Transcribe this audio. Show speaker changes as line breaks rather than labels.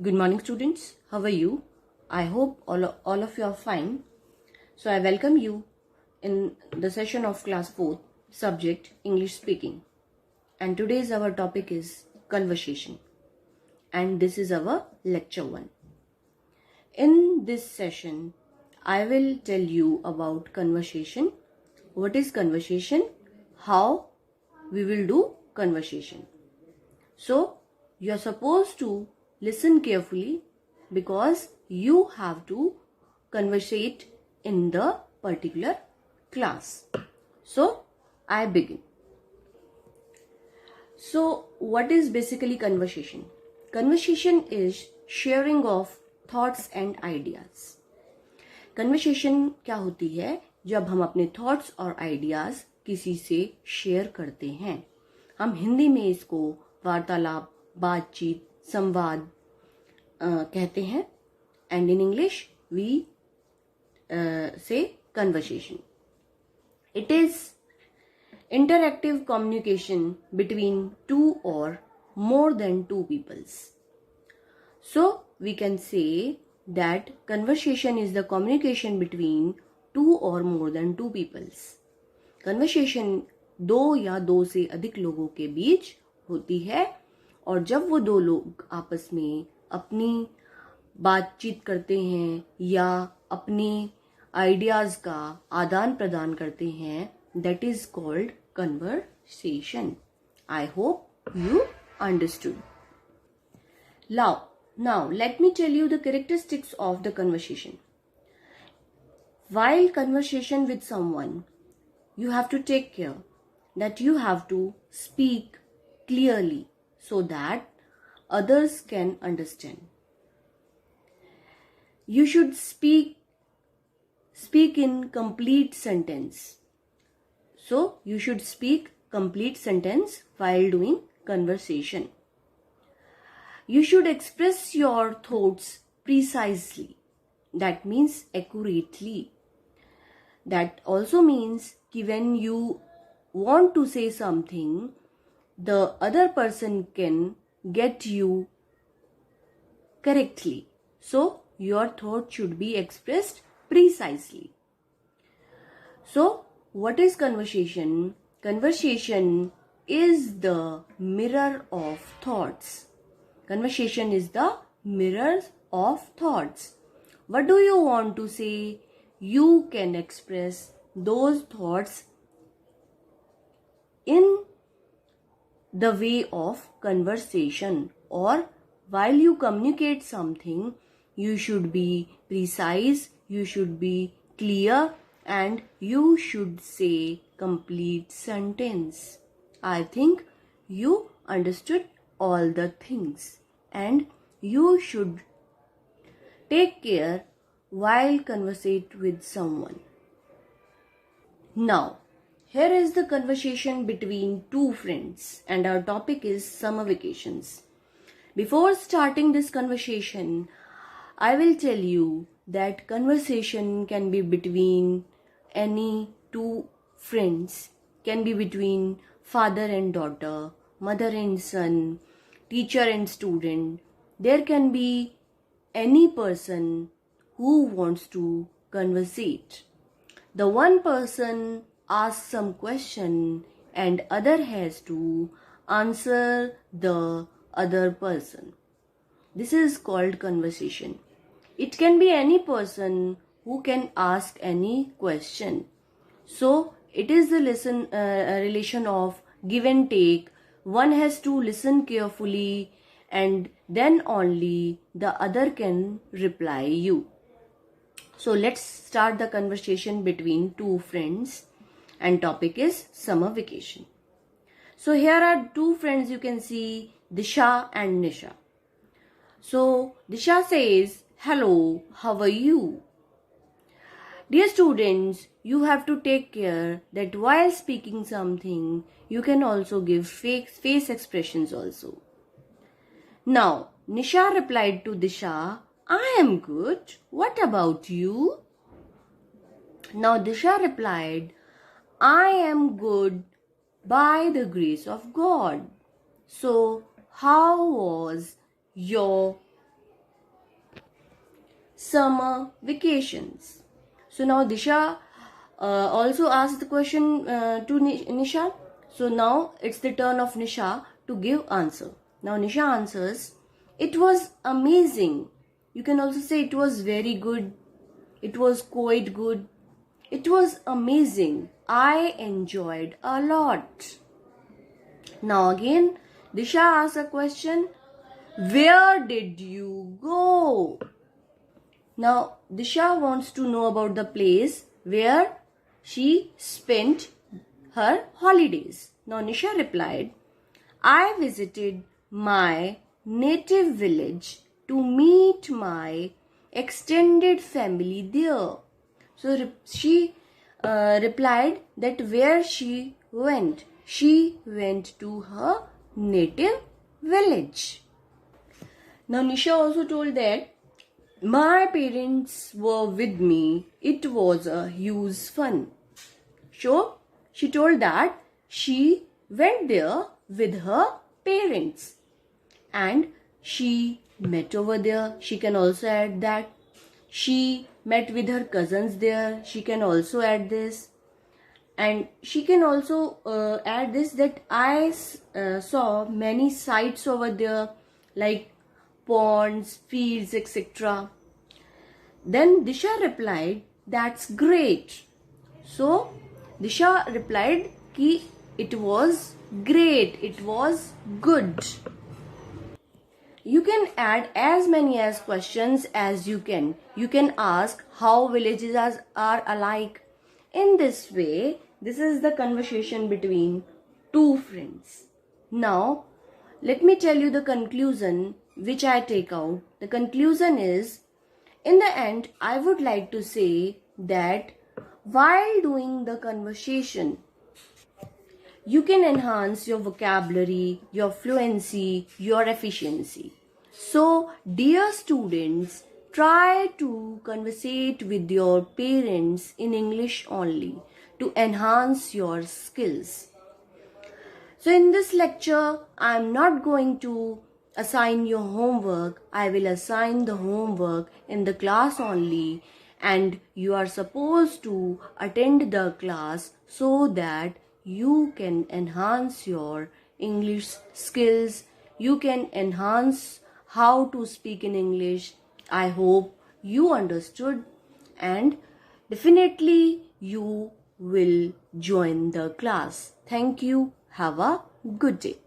Good morning, students. How are you? I hope all of you are fine. So I welcome you in the session of class 4th, subject English speaking. And today's our topic is conversation. And this is our lecture 1. In this session, I will tell you about conversation. What is conversation? How we will do conversation. So, you are supposed to listen carefully because you have to conversate in the particular class. So, I begin. So, what is basically conversation? Conversation is sharing of thoughts and ideas. Conversation क्या होती है? जब हम अपने thoughts और ideas किसी से share करते हैं. हम हिंदी में इसको वार्तालाप, बातचीत, संवाद कहते हैं. एंड इन इंग्लिश वी से conversation. It is interactive communication between two or more than two peoples. So we can say that conversation is the communication between two or more than two peoples. Conversation दो या दो से अधिक लोगों के बीच होती है और जब वो दो लोग आपस में अपनी बातचीत करते हैं या अपनी आइडियाज का आदान प्रदान करते हैं, that is called conversation. I hope you understood. Now let me tell you the characteristics of the conversation. While conversation with someone, you have to take care that you have to speak clearly so that others can understand. You should speak in complete sentence. So, you should speak complete sentence while doing conversation. You should express your thoughts precisely. That means accurately. That also means that when you want to say something, the other person can get you correctly. So, your thought should be expressed precisely. So, what is conversation? Conversation is the mirror of thoughts. Conversation is the mirror of thoughts. What do you want to say? You can express those thoughts in the way of conversation, or while you communicate something, you should be precise, you should be clear, and you should say complete sentence. I think you understood all the things, and you should take care while conversate with someone. Now, here is the conversation between two friends, and our topic is summer vacations. Before starting this conversation, I will tell you that conversation can be between any two friends, can be between father and daughter, mother and son, teacher and student. There can be any person who wants to conversate. The one person asks some question and other has to answer the other person. This is called conversation. It can be any person who can ask any question. So it is the relation of give and take. One has to listen carefully and then only the other can reply you. So let's start the conversation between two friends, and topic is summer vacation. So here are two friends, you can see Disha and Nisha. So Disha says, "Hello, how are you?" Dear students, you have to take care that while speaking something, you can also give face expressions also. Now, Nisha replied to Disha, "I am good. What about you?" Now, Disha replied, "I am good by the grace of God." So, how was your summer vacations. So now Disha also asked the question to Nisha. So now it's the turn of Nisha to give answer. Now Nisha answers, it was amazing. You can also say it was very good. It was quite good. It was amazing. I enjoyed a lot. Now again, Disha asks a question. Where did you go? Now Disha wants to know about the place where she spent her holidays. Now Nisha replied, I visited my native village to meet my extended family there. So she replied that where she went to her native village. Now Nisha also told that my parents were with me. It was a huge fun. So she told that she went there with her parents and she met over there. She can also add that she met with her cousins there. She can also add this, and she can also add this that I saw many sights over there like ponds, fields, etc. Then Disha replied, that's great. So Disha replied ki it was great, it was good. You can add as many as questions as you can. You can ask how villages are alike. In this way, this is the conversation between two friends. Now, let me tell you the conclusion which I take out. The conclusion is, in the end, I would like to say that while doing the conversation, you can enhance your vocabulary, your fluency, your efficiency. So, dear students, try to conversate with your parents in English only to enhance your skills. So, in this lecture, I am not going to assign your homework. I will assign the homework in the class only, and you are supposed to attend the class so that you can enhance your English skills. You can enhance how to speak in English. I hope you understood, and definitely you will join the class. Thank you. Have a good day.